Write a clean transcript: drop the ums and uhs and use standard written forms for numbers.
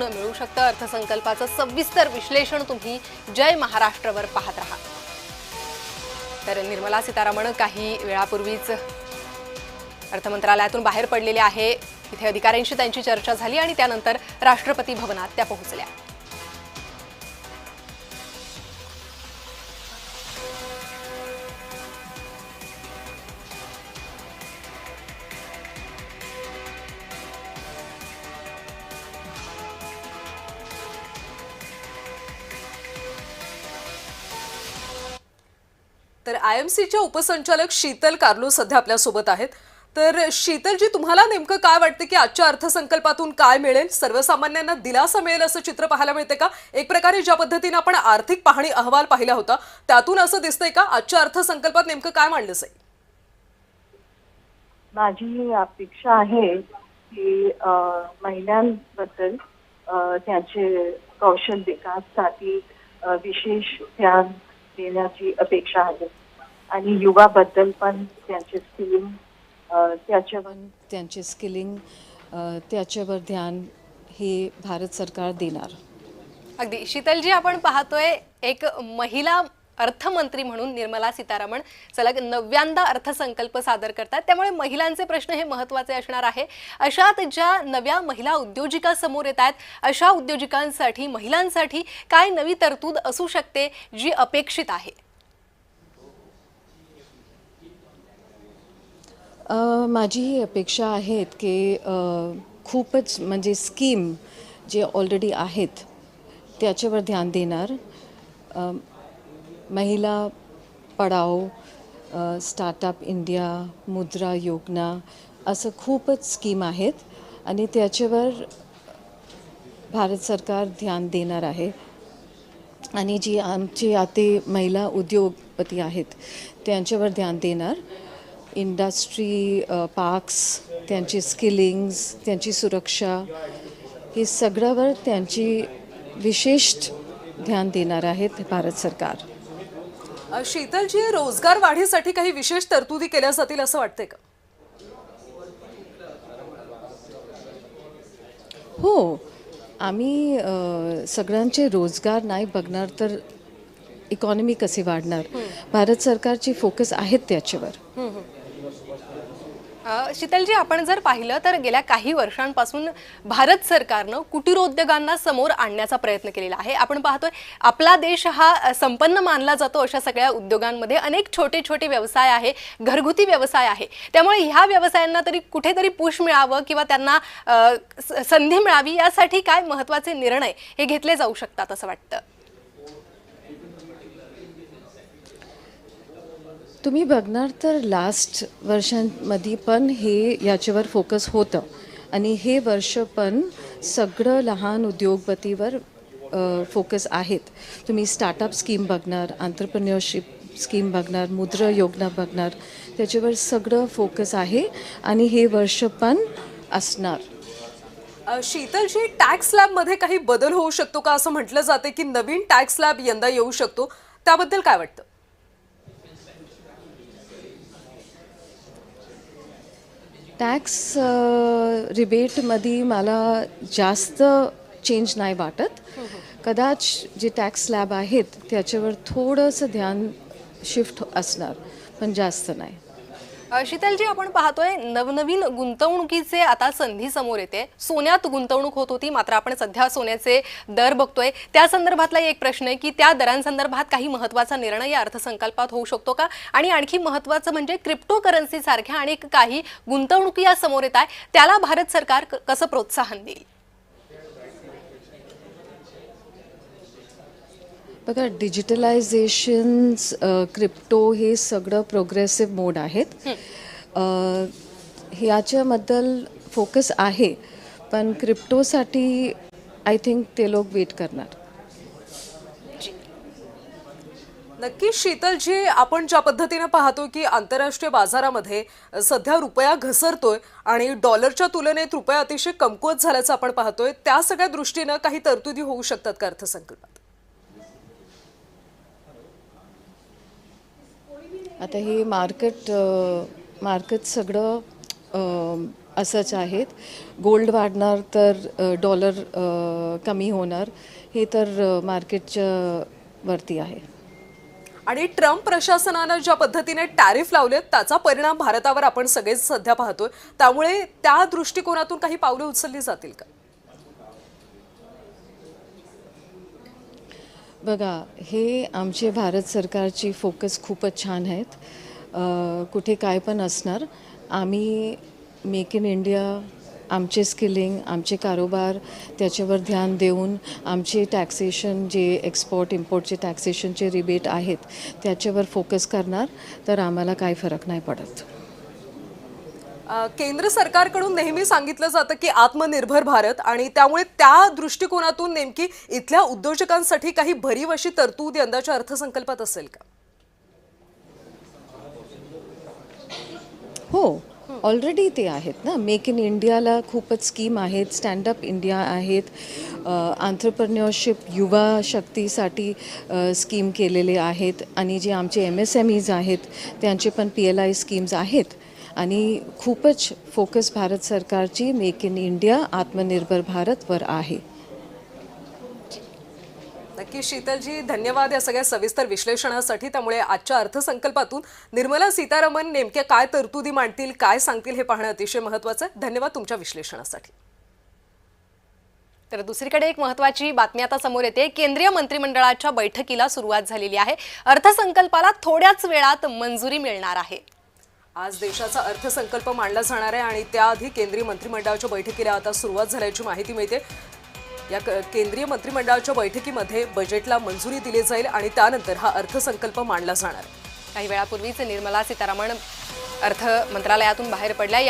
मिळू शकतं। अर्थसंकल्पाचं सविस्तर विश्लेषण तुम्ही जय महाराष्ट्रवर पाहत राहा। तर निर्मला सीतारामन काही वेळापूर्वीच अर्थमंत्रालयातून बाहेर पडलेले आहे। इथे अधिकाऱ्यांशी त्यांची चर्चा झाली आणि त्यानंतर राष्ट्रपती भवनात त्या पोहोचल्या। तर आयएमसीच्या उपसंचालक शीतल कार्लो सध्या आपल्या सोबत आहेत। तर शीतलजी, तुम्हाला नेमकं काय वाटतं की आजच्या अर्थसंकल्पातून काय मिळेल? सर्वसामान्यांना दिलासा मिळेल असं चित्र पाहायला मिळते का? एक प्रकारे ज्या पद्धतीने आपण आर्थिक पाहणी अहवाल पाहिला होता त्यातून असं दिसतंय का आजच्या अर्थसंकल्पात नेमकं काय मांडलं जाईल? माझी अपेक्षा आहे की महिलांबद्दल त्यांचे कौशल विकासासाठी विशेष ध्यान देण्याची अपेक्षा आहे आणि युवाबद्दल पण त्यांचे स्किलिंग त्याच्यावर ध्यान हे भारत सरकार देणार। अगदी शीतलजी, आपण पाहतोय एक महिला अर्थमंत्री म्हणून निर्मला सीतारामन सलग 9व्यांदा अर्थसंकल्प सादर करतात। त्यामुळे महिलांचे प्रश्न हे महत्त्वाचे असणार आहे। अशात ज्या नव्या महिला उद्योजिका समोर येत आहेत, अशा उद्योजिकांसाठी महिलांसाठी काय नवी तरतूद असू शकते जी अपेक्षित आहे? माझी ही अपेक्षा आहे की खूपच म्हणजे स्कीम जे ऑलरेडी आहेत त्याच्यावर ध्यान देणार। महिला पढाओ, स्टार्टअप इंडिया, मुद्रा योजना असं खूपच स्कीम आहेत आणि त्याच्यावर भारत सरकार ध्यान देणार आहे। आणि जी आमची आते महिला उद्योगपती आहेत त्यांच्यावर ध्यान देणार। इंडस्ट्री पार्क्स, त्यांची स्किलिंग्स, त्यांची सुरक्षा हे सगळ्यावर त्यांची विशेष ध्यान देणार आहेत भारत सरकार। शीतलजी, रोजगार वाढीसाठी काही विशेष तरतुदी केल्या जातील असं वाटतंय का? हो, आम्ही सगळ्यांचे रोजगार नाही बघणार तर इकॉनॉमी कशी वाढणार? भारत सरकारची फोकस आहेत त्याच्यावर। शीतलजी, आपण जर पाहिलं तर गेल्या काही वर्षांपासून भारत सरकारनं कुटीरोद्योगांना समोर आणण्याचा प्रयत्न केलेला आहे। आपण पाहतोय आपला देश हा संपन्न मानला जातो अशा सगळ्या उद्योगांमध्ये अनेक छोटे छोटे व्यवसाय आहे, घरगुती व्यवसाय आहे। त्यामुळे ह्या व्यवसायांना तरी कुठेतरी पुश मिळावं किंवा त्यांना संधी मिळावी यासाठी काय महत्त्वाचे निर्णय हे घेतले जाऊ शकतात असं वाटतं? तुम्ही बघणार तर लास्ट वर्षांमध्ये पण हे याच्यावर फोकस होतं आणि हे वर्ष पण सगळं लहान उद्योगपतीवर फोकस आहेत। तुम्ही स्टार्टअप स्कीम बघणार, एंटरप्रेन्योरशिप स्कीम बघणार, मुद्रा योजना बघणार, त्याच्यावर सगळं फोकस आहे आणि हे वर्ष पण असणार। शीतलजी, टॅक्स स्लॅबमध्ये काही बदल होऊ शकतो का? असं म्हटलं जाते की नवीन टॅक्स स्लॅब यंदा येऊ शकतो, त्याबद्दल काय वाटतं? टॅक्स रिबेटमध्ये मला जास्त चेंज नाही वाटत। कदाच जे टॅक्स स्लॅब आहेत त्याच्यावर थोडंसं ध्यान शिफ्ट असणार, पण जास्त नाही। शीतलजी, आपण पाहतोय नवनवीन गुंतवणुकीचे आता संधी समोर येते। सोन्यात गुंतवणूक होत होती, मात्र आपण सध्या सोन्याचे दर बघतोय। त्या संदर्भातला एक प्रश्न आहे की त्या दरांसंदर्भात काही महत्त्वाचा निर्णय या अर्थसंकल्पात होऊ शकतो का? आणि आणखी महत्त्वाचं म्हणजे क्रिप्टोकरन्सी सारख्या अनेक काही गुंतवणुकी या समोर येत आहे, त्याला भारत सरकार कसं प्रोत्साहन देईल? बघा, डिजिटलायझेशन्स, क्रिप्टो हे सगळं प्रोग्रेसिव्ह मोड आहेत। ह्याच्याबद्दल फोकस आहे, पण क्रिप्टोसाठी आय थिंक ते लोक वेट करणार। नक्की शीतलजी, आपण ज्या पद्धतीने पाहतो की आंतरराष्ट्रीय बाजारामध्ये सध्या रुपया घसरतोय आणि डॉलरच्या तुलनेत रुपया अतिशय कमकुवत झाल्याचं आपण पाहतोय, त्या सगळ्या दृष्टीनं काही तरतुदी होऊ शकतात का अर्थसंकल्पात? आता हे मार्केट सगळं असंच आहेत. गोल्ड वाढणार तर डॉलर कमी होणार, हे तर मार्केटच्या वरती आहे. आणि ट्रम्प प्रशासनानं ज्या पद्धतीने टॅरिफ लावलेत त्याचा परिणाम भारतावर आपण सगळेच सध्या पाहतोय, त्यामुळे त्या दृष्टिकोनातून काही पावले उचलली जातील का? बघा, हे आमचे भारत सरकारची फोकस खूपच छान आहेत. कुठे काय पण असणार, आम्ही मेक इन इंडिया, आमचे स्किलिंग, आमचे कारोबार त्याच्यावर ध्यान देऊन आमचे टॅक्सेशन जे एक्सपोर्ट इम्पोर्टचे टॅक्सेशनचे रिबेट आहेत त्याच्यावर फोकस करणार, तर आम्हाला काही फरक नाही पडत. केंद्र सरकारकडून नेहमी सांगितलं जातं की आत्मनिर्भर भारत, आणि त्यामुळे त्या दृष्टिकोनातून नेमकी इथल्या उद्योजकांसाठी काही भरीव अशी तरतूद यंदाच्या अर्थसंकल्पात असेल का? हो, ऑलरेडी ते आहेत ना. मेक इन इंडियाला खूपच स्कीम आहेत, स्टँडअप इंडिया आहेत, आंतरप्रेन्युअरशिप युवा शक्तीसाठी स्कीम केलेले आहेत, आणि जे आमचे MSMEs आहेत त्यांचे पण PLI स्कीम्स आहेत. आणि खूपच फोकस भारत सरकारची मेक इन इंडिया, आत्मनिर्भर भारतवर आहे. नक्की शीतलजी, धन्यवाद या सगळ्या सविस्तर विश्लेषणासाठी. त्यामुळे आजच्या अर्थसंकल्पातून निर्मला सीतारामन नेमक्या काय तरतुदी मांडतील, काय सांगतील हे पाहणं अतिशय महत्त्वाचं आहे. धन्यवाद तुमच्या विश्लेषणासाठी. तर दुसरीकडे एक महत्त्वाची बातमी आता समोर येते. केंद्रीय मंत्रिमंडळाच्या बैठकीला सुरुवात झालेली आहे. अर्थसंकल्पाला थोड्याच वेळात मंजुरी मिळणार आहे. आज देशाचा अर्थसंकल्प मांडला जाणार आहे आणि त्याआधी केंद्रीय मंत्रिमंडळाच्या बैठकीला आता सुरुवात झाल्याची माहिती मिळते. या केंद्रीय मंत्रिमंडळाच्या बैठकीमध्ये बजेटला मंजुरी दिली जाईल आणि त्यानंतर हा अर्थसंकल्प मांडला जाणार. काही वेळापूर्वीच निर्मला सीतारामन अर्थ मंत्रालयातून बाहेर पडल्या.